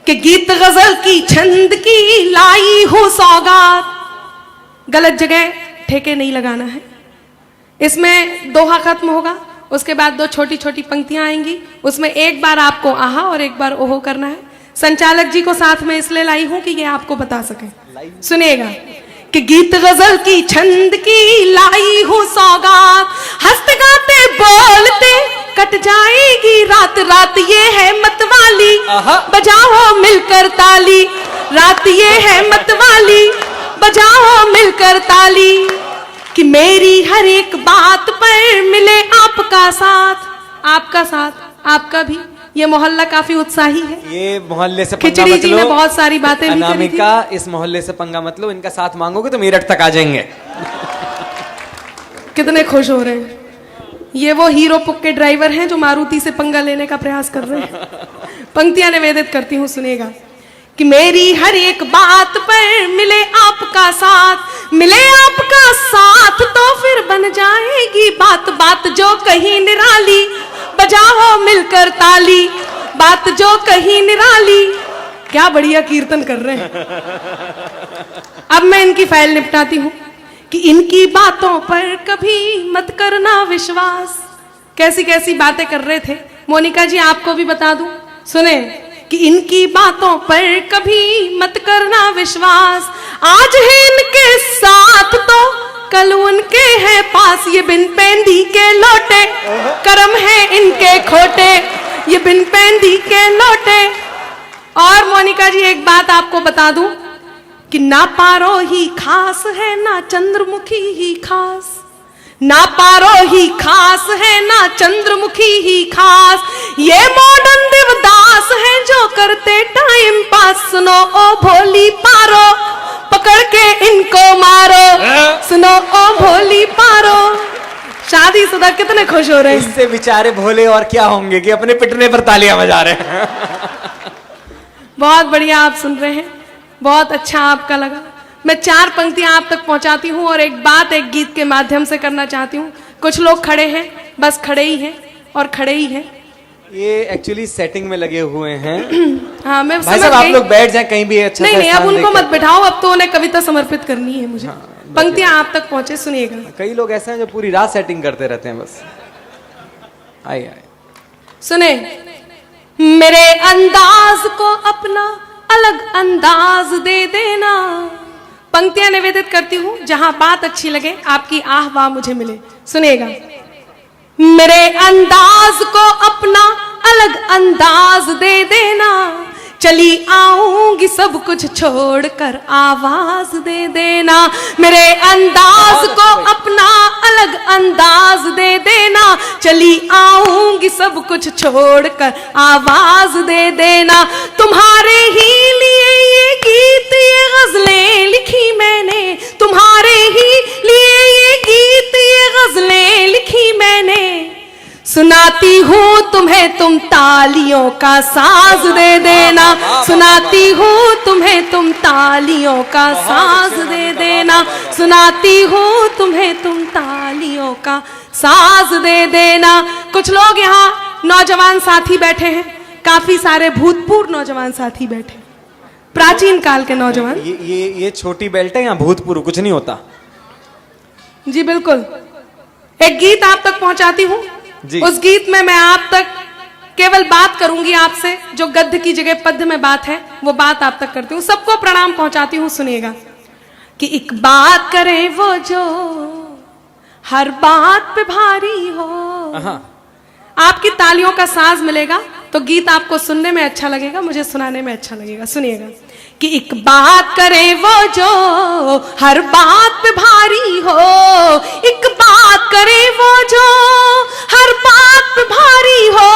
कि गीत गजल की छंद की लाई हूं सौगात। गलत जगह ठेके नहीं लगाना है। इसमें दोहा खत्म होगा, उसके बाद दो छोटी छोटी पंक्तियां आएंगी, उसमें एक बार आपको आहा और एक बार ओहो करना है। संचालक जी को साथ में इसलिए लाई हूं कि ये आपको बता सके। सुनिएगा कि गीत गजल की छंद की लाई हूं सौगात, हंसते गाते बोलते कट जाएगी रात, रात ये है मतवाली, बजाओ मिलकर ताली, रात ये है मतवाली, बजाओ मिलकर ताली। कि मेरी हर एक बात पर मिले आपका साथ, आपका साथ, आपका भी। ये मोहल्ला काफी उत्साही है। ये मोहल्ले से पंगा खिचड़ी मत जी लो। ने बहुत सारी बातें भी करी थी। अनामिका, इस मोहल्ले से पंगा मत लो, इनका साथ मांगोगे तो मेरठ तक आ जाएंगे। कितने खुश हो रहे हैं। ये वो हीरो पुक के ड्राइवर हैं जो मारुति से पंगा लेने का प्रयास कर रहे हैं। पंक्तियां निवेदित करती हूँ, सुनिएगा कि मेरी हर एक बात पर मिले आपका साथ, मिले आपका साथ तो फिर बन जाएगी बात, बात जो कहीं निराली, बजाओ मिलकर ताली, बात जो कहीं निराली। क्या बढ़िया कीर्तन कर रहे हैं। अब मैं इनकी फाइल निपटाती हूँ कि इनकी बातों पर कभी मत करना विश्वास। कैसी कैसी बातें कर रहे थे। मोनिका जी आपको भी बता दूं, सुने कि इनकी बातों पर कभी मत करना विश्वास, आज है इनके साथ तो कल उनके हैं पास, ये बिन पेंदी के लौटे कर्म है इनके खोटे, ये बिन पेंदी के लौटे। और मोनिका जी एक बात आपको बता दूं कि ना पारो ही खास है ना चंद्रमुखी ही खास, ना पारो ही खास है ना चंद्रमुखी ही खास, ये मॉडर्न देवदास हैं जो करते टाइम पास। सुनो ओ भोली पारो, पकड़ के इनको मारो, सुनो ओ भोली पारो। शादीशुदा कितने खुश हो रहे हैं। इससे बेचारे भोले और क्या होंगे कि अपने पिटने पर तालियां बजा रहे हैं। बहुत बढ़िया आप सुन रहे हैं, बहुत अच्छा आपका लगा। मैं 4 पंक्तियां आप तक पहुंचाती हूं और एक बात एक गीत के माध्यम से करना चाहती हूं। कुछ लोग खड़े हैं, बस खड़े ही हैं और खड़े ही हैं। ये एक्चुअली सेटिंग में लगे हुए हैं। हाँ, मैं भाई साहब आप लोग बैठ जाएं कहीं भी अच्छा। नहीं, अब उनको मत बिठाओ, अब तो उन्हें कविता समर्पित करनी है मुझे। पंक्तियां आप तक पहुंचे, सुनिएगा। कई लोग ऐसे हैं जो पूरी रात सेटिंग करते रहते हैं बस। आइए सुने, मेरे अंदाज को अपना अलग अंदाज दे देना। पंक्तियां निवेदित करती हूं, जहां बात अच्छी लगे, आपकी आह वाह मुझे मिले। सुनिएगा, मेरे अंदाज को अपना अलग अंदाज दे देना, चली आऊंगी सब कुछ छोड़कर आवाज दे देना। मेरे अंदाज को अपना अलग अंदाज दे देना, चली आऊंगी सब कुछ छोड़कर आवाज दे देना। तुम्हारे ही लिए ये गीत ये गजलें लिखी मैंने, तुम्हारे ही लिए ये गीत ये गजलें लिखी मैंने, सुनाती हूँ तुम्हें तुम तालियों का साज दे देना, सुनाती हूँ तुम्हें तुम तालियों का साज दे देना, सुनाती हूँ तुम्हें तुम तालियों का साज दे देना। कुछ लोग यहाँ नौजवान साथी बैठे हैं, काफी सारे भूतपूर्व नौजवान साथी बैठे, प्राचीन काल के नौजवान। ये छोटी बेल्ट है, यहाँ भूतपूर्व कुछ नहीं होता। जी बिल्कुल। एक गीत आप तक पहुंचाती हूँ, उस गीत में मैं आप तक केवल बात करूंगी आपसे, जो गद्य की जगह पद्य में बात है वो बात आप तक करती हूँ। सबको प्रणाम पहुंचाती हूँ, सुनिएगा कि एक बात करे वो जो हर बात पे भारी हो। आपकी तालियों का साज मिलेगा तो गीत आपको सुनने में अच्छा लगेगा, मुझे सुनाने में अच्छा लगेगा। सुनिएगा कि एक बात करे वो जो हर बात पे भारी हो, एक बात करे वो जो हर बात पे भारी हो,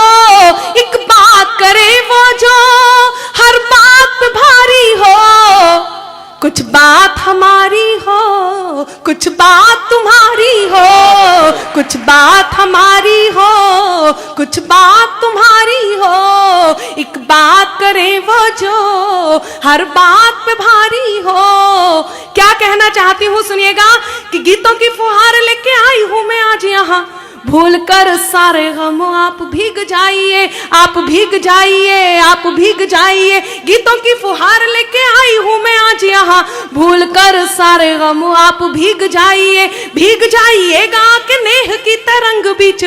एक बात करे वो जो हर बात पे भारी हो, कुछ बात हमारी हो, कुछ बात तुम्हारी हो, कुछ बात हमारी हो, कुछ बात तुम्हारी हो, एक बात करे वो जो हर बात पे भारी हो। क्या कहना चाहती हूँ सुनिएगा कि गीतों की फुहार लेके आई हूँ मैं आज यहाँ, भूल कर सारे गम आप भीग जाइए, आप भीग जाइए, आप भीग जाइए। गीतों की फुहार लेके आई हूं मैं आज यहाँ, भूल कर सारे गम आप भीग जाइए, भीग जाइएगा कि नेह की तरंग बीच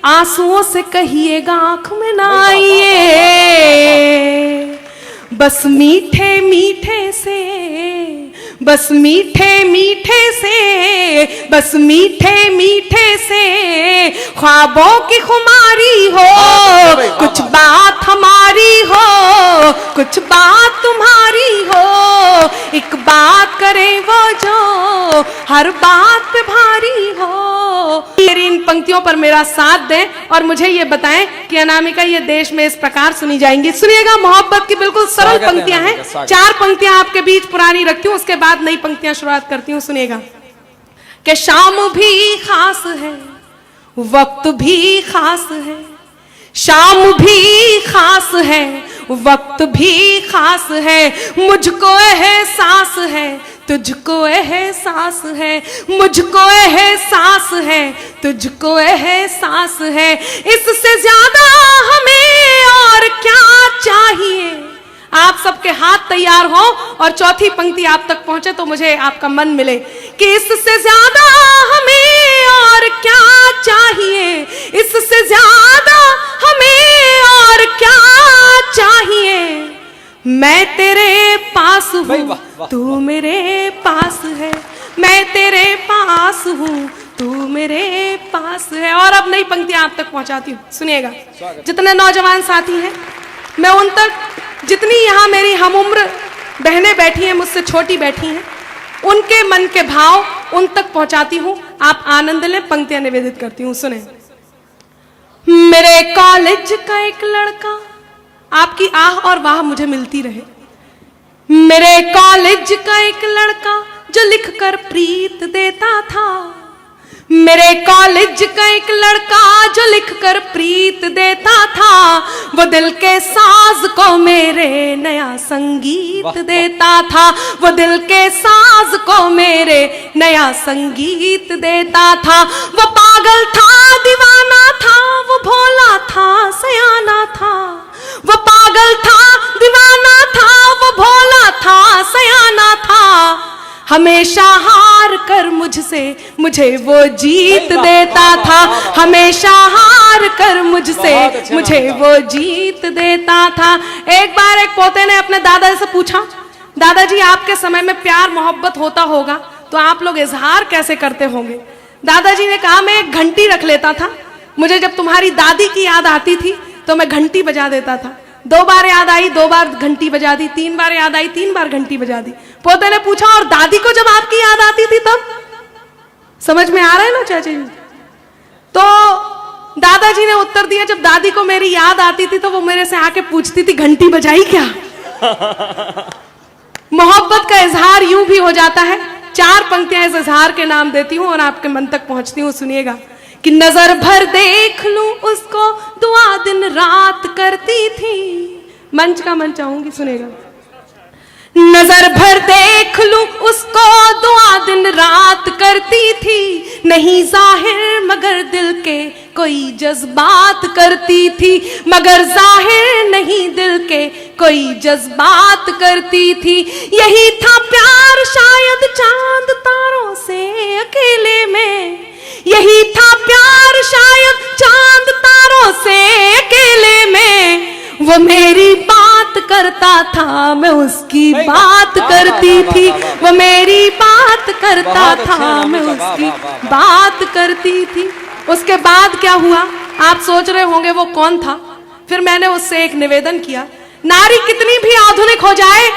आंसुओं से कहिएगा आंख में ना आइए। बस मीठे मीठे से, बस मीठे मीठे से, बस मीठे मीठे से ख्वाबों की खुमारी हो, कुछ बात हमारी हो, कुछ बात तुम्हारी हो, एक बात करे वो जो हर बात पे भारी हो। मेरी इन पंक्तियों पर मेरा साथ दें और मुझे ये बताएं कि अनामिका ये देश में इस प्रकार सुनी जाएंगी। सुनिएगा, मोहब्बत की बिल्कुल सरल पंक्तियां हैं, 4 पंक्तियां आपके बीच पुरानी रखती हूं, उसके बाद नई पंक्तियां शुरुआत करती हूं। सुनिएगा कि शाम भी खास है, वक्त भी खास है, शाम भी खास है, वक्त भी खास है, मुझको एहसास है, तुझको एहसास है, मुझको एहसास है, तुझको एहसास है, इससे ज्यादा हमें और क्या चाहिए। आप सबके हाथ तैयार हो और चौथी पंक्ति आप तक पहुंचे तो मुझे आपका मन मिले कि इससे ज्यादा हमें और क्या चाहिए, इससे ज्यादा हमें और क्या चाहिए। मैं तेरे पास हूँ, तू मेरे पास है, मैं तेरे पास हूँ, तू मेरे पास है। और अब नई पंक्तियां आप तक पहुंचाती हूँ। सुनिएगा, जितने नौजवान साथी हैं मैं उन तक, जितनी यहाँ मेरी हम उम्र बहनें बैठी हैं, मुझसे छोटी बैठी हैं, उनके मन के भाव उन तक पहुंचाती हूँ। आप आनंद लें, पंक्तियां निवेदित करती हूँ। सुने। मेरे कॉलेज का एक लड़का, आपकी आह और वाह मुझे मिलती रहे। मेरे कॉलेज का एक लड़का जो लिखकर प्रीत देता था, मेरे कॉलेज का एक लड़का जो लिखकर प्रीत देता था, वो दिल के साज को मेरे नया संगीत देता था, वो दिल के साज को मेरे नया संगीत देता था। वो पागल था, दीवाना था, वो भोला था, सयाना था, वो पागल था, दीवाना था, वो भोला था, सयाना था। हमेशा हार कर मुझसे मुझे वो जीत देता था, हमेशा हार कर मुझसे मुझे वो जीत देता था। एक बार एक पोते ने अपने दादा से पूछा, दादाजी आपके समय में प्यार मोहब्बत होता होगा तो आप लोग इजहार कैसे करते होंगे। दादाजी ने कहा, मैं एक घंटी रख लेता था, मुझे जब तुम्हारी दादी की याद आती थी तो मैं घंटी बजा देता था। 2 बार याद आई, 2 बार घंटी बजा दी, 3 बार याद आई, 3 बार घंटी बजा दी। पोते ने पूछा, और दादी को जब आपकी याद आती थी तब? समझ में आ रहा है ना चाचा जी? तो दादाजी ने उत्तर दिया, जब दादी को मेरी याद आती थी तो वो मेरे से आके पूछती थी घंटी बजाई क्या। मोहब्बत का इजहार यूं भी हो जाता है। 4 पंक्तियां इस इजहार के नाम देती हूं और आपके मन तक पहुंचती हूं। सुनिएगा कि नजर भर देख लूं उसको, दुआ दिन रात करती थी। मंच का मंच चाहूंगी, सुनेगा। नजर भर देख लूं उसको, दुआ दिन रात करती थी, नहीं जाहिर मगर दिल के कोई जज्बात करती थी, मगर जाहिर नहीं दिल के कोई जज्बात करती थी। यही था प्यार शायद चांद तारों से अकेले में, यही था प्यार शायद चांद तारों से अकेले में। वो मेरी बात करता था, मैं उसकी बात करती थी, वो मेरी बात करता था, मैं उसकी बात करती थी। उसके बाद क्या हुआ आप सोच रहे होंगे वो कौन था। फिर मैंने उससे एक निवेदन किया, नारी कितनी भी आधुनिक हो जाए,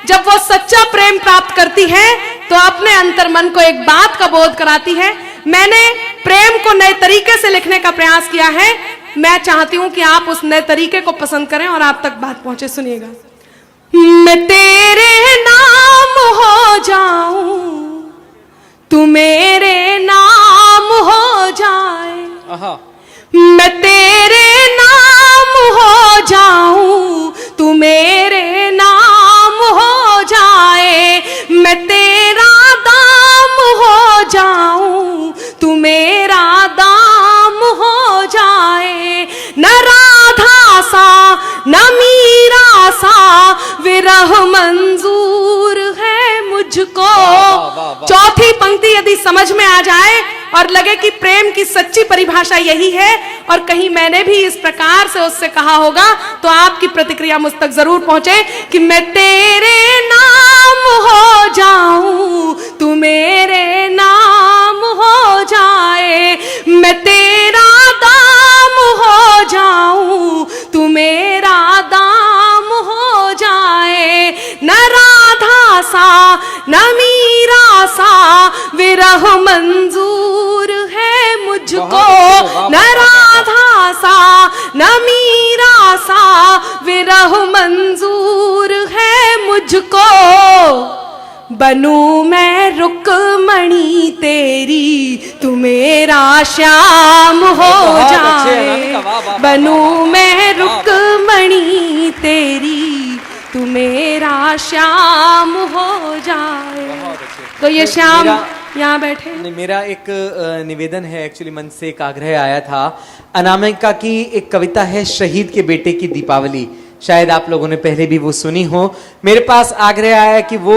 जब वो सच्चा प्रेम प्राप्त करती है तो अपने अंतर मन को एक बात का बोध कराती है। मैंने प्रेम को नए तरीके से लिखने का प्रयास किया है। मैं चाहती हूं कि आप उस नए तरीके को पसंद करें और आप तक बात पहुंचे। सुनिएगा। मैं तेरे नाम हो जाऊं, तू मेरे नाम हो जाए, मैं तेरे नाम हो जाऊं, तू मेरे नाम हो जाए, मैं तेरा दाम हो जाऊं, तू मेरा दाम न मीरा सा विरह मंजूर है मुझको। चौथी पंक्ति यदि समझ में आ जाए और लगे कि प्रेम की सच्ची परिभाषा यही है और कहीं मैंने भी इस प्रकार से उससे कहा होगा, तो आपकी प्रतिक्रिया मुझ तक जरूर पहुंचे कि मैं तेरे नाम हो जाऊं, तू मेरे नाम हो जाए, मैं तेरा दाम हो जाऊं, तू मेरा दाम हो जाए। न राधा सा न मीरा सा विरह मंजूर है मुझको, न राधा सा न मीरा सा विरह मंजूर है मुझको। बनूं मैं रुक्मणी तेरी, तू मेरा श्याम हो जाए, बनूं मैं रुक्मणी तेरी, तू मेरा श्याम हो जाए। तो ये श्याम यहाँ बैठे। नहीं, मेरा एक निवेदन है, एक्चुअली मन से एक आग्रह आया था। अनामिका की एक कविता है शहीद के बेटे की दीपावली, शायद आप लोगों ने पहले भी वो सुनी हो। मेरे पास आग्रह आया कि वो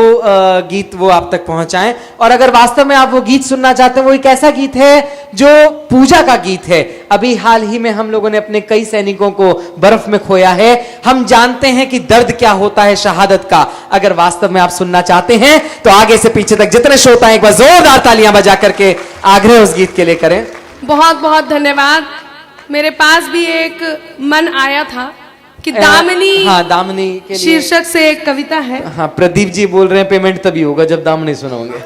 गीत वो आप तक पहुंचाएं, और अगर वास्तव में आप वो गीत सुनना चाहते हैं, वो एक ऐसा गीत है जो पूजा का गीत है। अभी हाल ही में हम लोगों ने अपने कई सैनिकों को बर्फ में खोया है, हम जानते हैं कि दर्द क्या होता है शहादत का। अगर वास्तव में आप सुनना चाहते हैं तो आगे से पीछे तक जितने श्रोता हैं एक बार जोरदार तालियां बजा करके आग्रह उस गीत के लिए करें। बहुत बहुत धन्यवाद। मेरे पास भी एक मन आया था कि दामिनी, हाँ, दामिनी के लिए शीर्षक से एक कविता है। हाँ, प्रदीप जी बोल रहे हैं पेमेंट तभी होगा जब दामिनी सुनाओगे।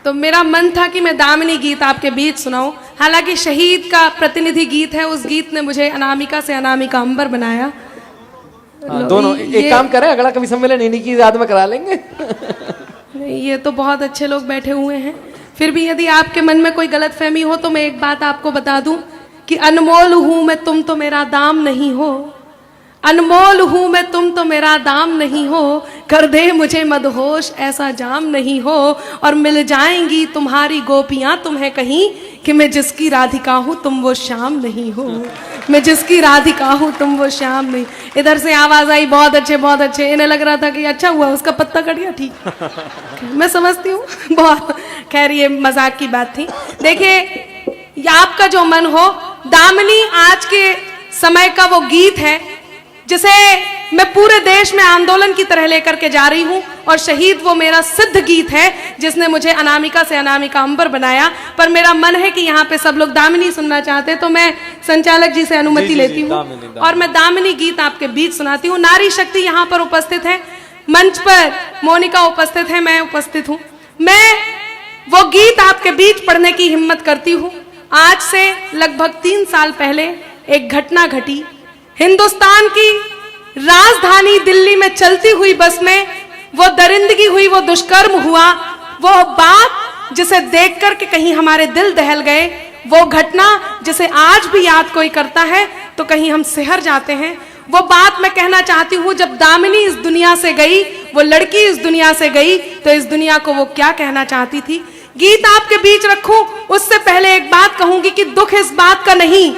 तो मेरा मन था कि मैं दामिनी गीत आपके बीच सुनाऊं। हालांकि शहीद का प्रतिनिधि गीत है, उस गीत ने मुझे अनामिका से अनामिका अंबर बनाया। हाँ, दोनों एक काम करें, अगला कवि सम्मेलन इन्हीं की याद में करा लेंगे। ये तो बहुत अच्छे लोग बैठे हुए हैं। फिर भी यदि आपके मन में कोई गलतफहमी हो तो मैं एक बात आपको बता दूं कि अनमोल हूं मैं, तुम तो मेरा दाम नहीं हो। अनमोल हूं मैं, तुम तो मेरा दाम नहीं हो। कर दे मुझे मदहोश ऐसा जाम नहीं हो। और मिल जाएंगी तुम्हारी गोपियां तुम्हें कहीं, कि मैं जिसकी राधिका हूं तुम वो श्याम नहीं हो। मैं जिसकी राधिका हूं तुम वो श्याम नहीं। इधर से आवाज आई बहुत अच्छे बहुत अच्छे। इन्हें लग रहा था कि अच्छा हुआ उसका पत्ता कट गया। ठीक मैं समझती हूँ बहुत। खैर ये मजाक की बात थी। देखिए आपका जो मन हो, दामिनी आज के समय का वो गीत है जिसे मैं पूरे देश में आंदोलन की तरह लेकर के जा रही हूं। और शहीद वो मेरा सिद्ध गीत है जिसने मुझे अनामिका से अनामिका अंबर बनाया। पर मेरा मन है कि यहाँ पे सब लोग दामिनी सुनना चाहते हैं, तो मैं संचालक जी से अनुमति लेती हूँ और मैं दामिनी गीत आपके बीच सुनाती हूँ। नारी शक्ति यहाँ पर उपस्थित है, मंच पर मोनिका उपस्थित है, मैं उपस्थित हूँ। मैं वो गीत आपके बीच पढ़ने की हिम्मत करती हूँ। आज से लगभग 3 साल पहले एक घटना घटी। हिंदुस्तान की राजधानी दिल्ली में चलती हुई बस में वो दरिंदगी हुई, वो दुष्कर्म हुआ, वो बात जिसे देख कर के कहीं हमारे दिल दहल गए, वो घटना जिसे आज भी याद कोई करता है तो कहीं हम सिहर जाते हैं। वो बात मैं कहना चाहती हूँ, जब दामिनी इस दुनिया से गई, वो लड़की इस दुनिया से गई, तो इस दुनिया को वो क्या कहना चाहती थी। गीत आपके बीच रखूं उससे पहले एक बात कहूंगी कि दुख इस बात का नहीं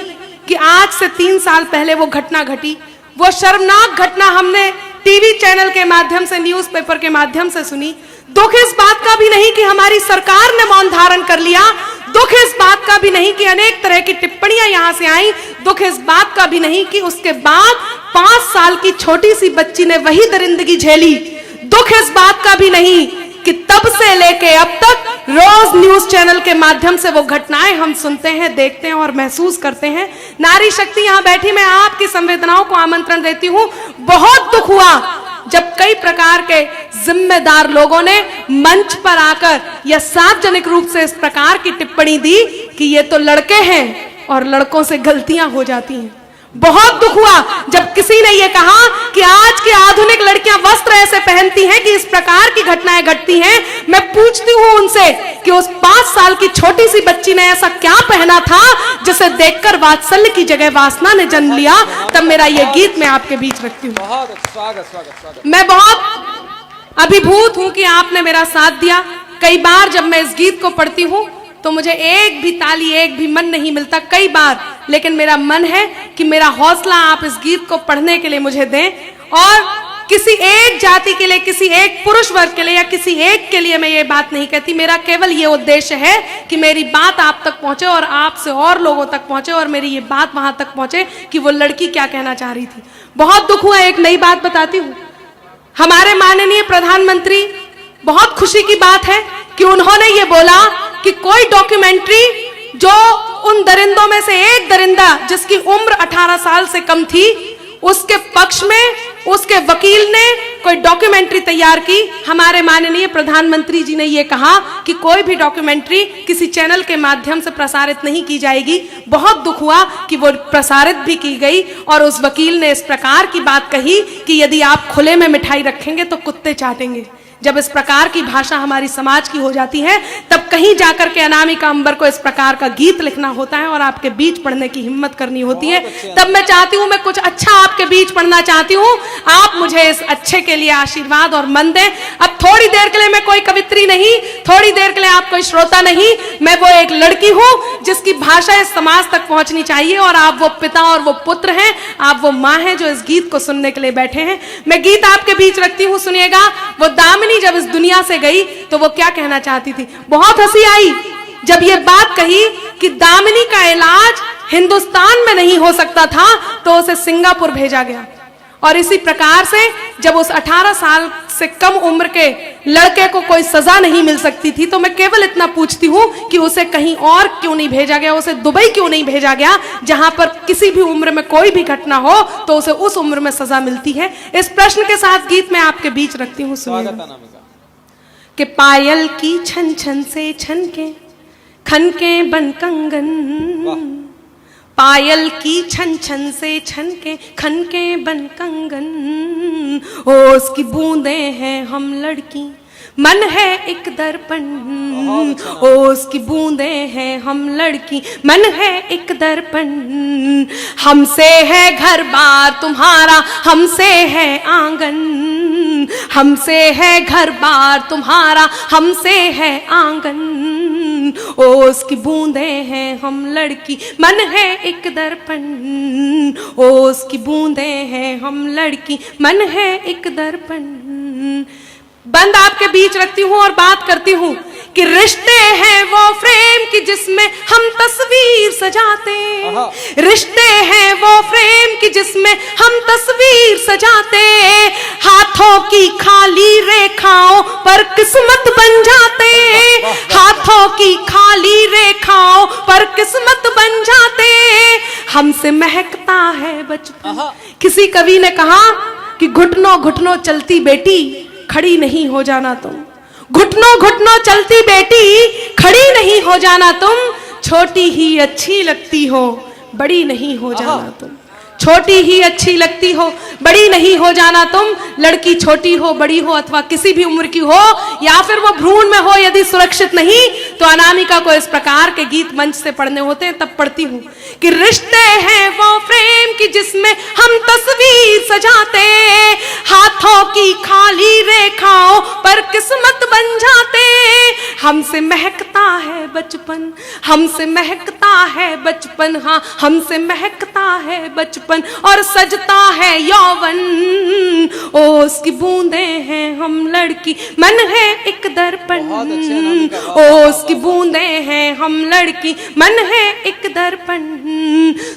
कि आज से 3 साल पहले वो घटना घटी। वो शर्मनाक घटना हमने टीवी चैनल के माध्यम से, न्यूज़पेपर के माध्यम से सुनी। दुख इस बात का भी नहीं कि हमारी सरकार ने मौन धारण कर लिया। दुख इस बात का भी नहीं कि अनेक तरह की टिप्पणियां यहां से आई। दुख इस बात का भी नहीं कि उसके बाद 5 साल की छोटी सी बच्ची ने वही दरिंदगी झेली। दुख इस बात का भी नहीं कि तब से लेके अब तक रोज न्यूज चैनल के माध्यम से वो घटनाएं हम सुनते हैं, देखते हैं और महसूस करते हैं। नारी शक्ति यहां बैठी, मैं आपकी संवेदनाओं को आमंत्रण देती हूं। बहुत दुख हुआ जब कई प्रकार के जिम्मेदार लोगों ने मंच पर आकर या सार्वजनिक रूप से इस प्रकार की टिप्पणी दी कि ये तो लड़के हैं और लड़कों से गलतियां हो जाती हैं। बहुत दुख हुआ जब किसी ने यह कहा कि आज की आधुनिक लड़कियां वस्त्र ऐसे पहनती हैं कि इस प्रकार की घटनाएं घटती हैं। मैं पूछती हूं उनसे कि उस 5 साल की छोटी सी बच्ची ने ऐसा क्या पहना था जिसे देखकर वात्सल्य की जगह वासना ने जन्म लिया। तब मेरा यह गीत मैं आपके बीच रखती हूँ। स्वागत। मैं बहुत अभिभूत हूं कि आपने मेरा साथ दिया। कई बार जब मैं इस गीत को पढ़ती हूँ तो मुझे एक भी ताली, एक भी मन नहीं मिलता कई बार, लेकिन मेरा मन है कि मेरा हौसला आप इस गीत को पढ़ने के लिए मुझे दें, और किसी एक जाति के लिए, किसी एक पुरुष वर्ग के लिए या किसी एक के लिए मैं ये बात नहीं कहती। मेरा केवल ये उद्देश्य है कि मेरी बात आप तक पहुंचे और आपसे और लोगों तक पहुंचे, और मेरी ये बात वहां तक पहुंचे कि वो लड़की क्या कहना चाह रही थी। बहुत दुख हुआ, एक नई बात बताती हूँ। हमारे माननीय प्रधानमंत्री, बहुत खुशी की बात है कि उन्होंने ये बोला कि कोई डॉक्यूमेंट्री जो उन दरिंदों में से एक दरिंदा जिसकी उम्र 18 साल से कम थी, उसके पक्ष में उसके वकील ने कोई डॉक्यूमेंट्री तैयार की। हमारे माननीय प्रधानमंत्री जी ने यह कहा कि कोई भी डॉक्यूमेंट्री किसी चैनल के माध्यम से प्रसारित नहीं की जाएगी। बहुत दुख हुआ कि वो प्रसारित भी की गई, और उस वकील ने इस प्रकार की बात कही कि यदि आप खुले में मिठाई रखेंगे तो कुत्ते चाटेंगे। जब इस प्रकार की भाषा हमारी समाज की हो जाती है, तब कहीं जाकर के अनामिका अंबर को इस प्रकार का गीत लिखना होता है और आपके बीच पढ़ने की हिम्मत करनी होती है। तब मैं चाहती हूं, मैं कुछ अच्छा आपके बीच पढ़ना चाहती हूं। आप मुझे इस अच्छे के लिए आशीर्वाद और मन दें। अब थोड़ी देर के लिए मैं कोई कवित्री नहीं, थोड़ी देर के लिए आप कोई श्रोता नहीं, मैं वो एक लड़की हूं जिसकी भाषा इस समाज तक पहुंचनी चाहिए। और आप वो पिता और वो पुत्र हैं, आप वो माँ हैं जो इस गीत को सुनने के लिए बैठे हैं। मैं गीत आपके बीच रखती हूं, सुनिएगा। वो दामिनी जब इस दुनिया से गई तो वो क्या कहना चाहती थी। बहुत हंसी आई जब ये बात कही कि दामिनी का इलाज हिंदुस्तान में नहीं हो सकता था तो उसे सिंगापुर भेजा गया। और इसी प्रकार से जब उस 18 साल से कम उम्र के लड़के को कोई सजा नहीं मिल सकती थी, तो मैं केवल इतना पूछती हूं कि उसे कहीं और क्यों नहीं भेजा गया, उसे दुबई क्यों नहीं भेजा गया, जहां पर किसी भी उम्र में कोई भी घटना हो तो उसे उस उम्र में सजा मिलती है। इस प्रश्न के साथ गीत मैं आपके बीच रखती हूँ, सुनिए। कि पायल की छन छन से छनके खनके बन कंगन, पायल की छन छन से छनके खनके बन कंगन, ओ उसकी बूंदें हैं हम लड़की, मन है एक दर्पण, ओ उसकी बूंदें हैं हम लड़की, मन है एक दर्पण, हमसे है घर बार तुम्हारा, हमसे है आंगन, हमसे है घर बार तुम्हारा, हमसे है आंगन, ओ उसकी बूंदें हैं हम लड़की, मन है एक दर्पण, ओ उसकी बूंदें हैं हम लड़की, मन है एक दर्पण। बंद आपके बीच रखती हूं और बात करती हूं कि रिश्ते हैं वो फ्रेम की जिसमें हम तस्वीर सजाते, रिश्ते हैं वो फ्रेम की जिसमें हम तस्वीर सजाते, हाथों की खाली रेखाओं पर किस्मत बन जाते, हाथों की खाली रेखाओं पर किस्मत बन जाते, हमसे महकता है बचपन। किसी कवि ने कहा कि घुटनों घुटनों चलती बेटी, खड़ी नहीं हो जाना तुम, घुटनों घुटनों चलती बेटी, खड़ी नहीं हो जाना तुम, छोटी ही अच्छी लगती हो, बड़ी नहीं हो जाना तुम, छोटी ही अच्छी लगती हो, बड़ी नहीं हो जाना तुम। लड़की छोटी हो, बड़ी हो अथवा किसी भी उम्र की हो, या फिर वो भ्रूण में हो, यदि सुरक्षित नहीं तो अनामिका को इस प्रकार के गीत मंच से पढ़ने होते हैं। तब पढ़ती हूं कि रिश्ते हैं वो फ्रेम की जिसमें हम तस्वीर सजाते, हाथों की खाली रेखाओं पर किस्मत बन जाते, हमसे महकता है बचपन, हमसे महकता है बचपन, हाँ हमसे महकता है बचपन और सजता है यौवन, ओ उसकी बूंदें हैं हम लड़की, मन है एक दर्पण, ओ उसकी बूंदें हैं हम लड़की, मन है एक दर्पण।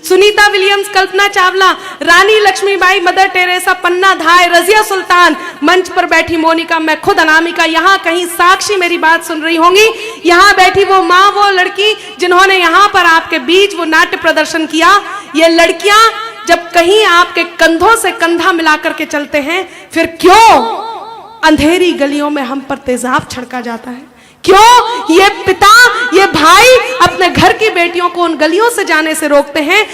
सुनीता विलियम्स, कल्पना चावला, रानी लक्ष्मीबाई, मदर टेरेसा, पन्ना धाय, रजिया सुल्तान, मंच पर बैठी मोनिका, मैं खुद अनामिका, यहाँ कहीं साक्षी मेरी बात सुन रही होंगी, यहाँ बैठी वो माँ, वो लड़की जिन्होंने यहाँ पर आपके बीच वो नाट्य प्रदर्शन किया। ये लड़कियां जब कहीं आपके कंधों से कंधा मिलाकर के चलते हैं, फिर क्यों अंधेरी गलियों में हम पर तेजाब छिड़का जाता है? क्यों ये पिता, ये भाई अपने घर की बेटियों को उन गलियों से जाने से रोकते हैं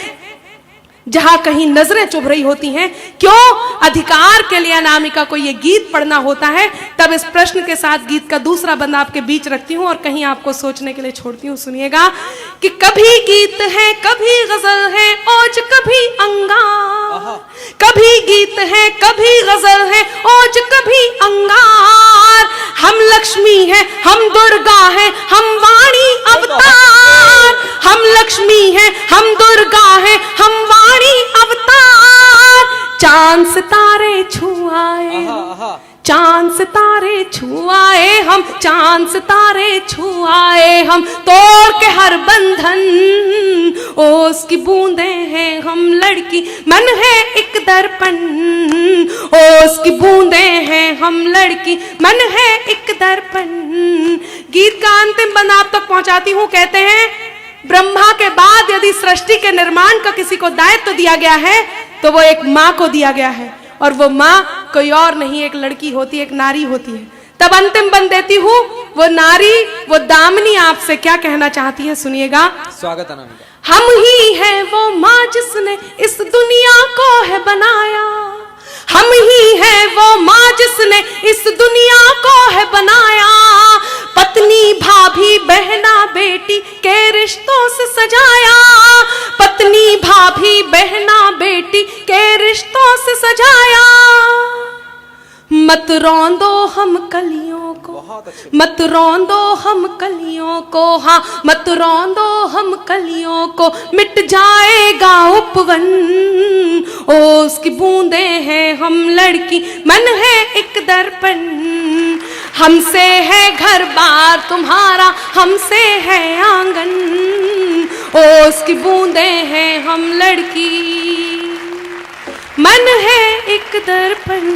जहां कहीं नजरें चुभ रही होती हैं? क्यों अधिकार के लिए अनामिका को ये गीत पढ़ना होता है? तब इस प्रश्न के साथ गीत का दूसरा बंद आपके बीच रखती हूं और कहीं आपको सोचने के लिए छोड़ती हूं। सुनिएगा कि कभी गीत है, कभी गजल है, औज कभी अंगार, कभी गीत है, कभी गजल है, औज कभी अंगार, हम लक्ष्मी हैं, हम दुर्गा हैं, हम वाणी अवतार, हम लक्ष्मी हैं, हम दुर्गा आए हम, चांद सितारे छू आए हम, चांद सितारे छू आए हम, तोड़ के हर बंधन ओस की बूंदे हैं हम लड़की, मन है एक दर्पण ओस की बूंदे हैं हम लड़की, मन है एक दर्पण। गीत का अंतिम बंद आप तक पहुंचाती हूं। कहते हैं ब्रह्मा के बाद यदि सृष्टि के निर्माण का किसी को दायित्व दिया गया है तो वो एक माँ को दिया गया है, और वो माँ कोई और नहीं, एक लड़की होती है, एक नारी होती है। तब अंतिम बंद देती हूँ। वो नारी, वो दामिनी आपसे क्या कहना चाहती है, सुनिएगा। स्वागत अनामिका। हम ही है वो माँ जिसने इस दुनिया को है बनाया, हम ही है वो माँ जिसने इस दुनिया को है बनाया, पत्नी भाभी बहना बेटी के रिश्तों से सजाया, पत्नी भाभी बहना बेटी के रिश्तों से सजाया। मत रौंदो हम कलियों को, मत रौंदो हम कलियों को, हाँ मत रौंदो हम कलियों को, मिट जाएगा उपवन ओस की बूंदे हैं हम लड़की, मन है एक दर्पण, हमसे है घर बार तुम्हारा, हमसे है आंगन ओस की बूंदे हैं हम लड़की, मन है एक दर्पण।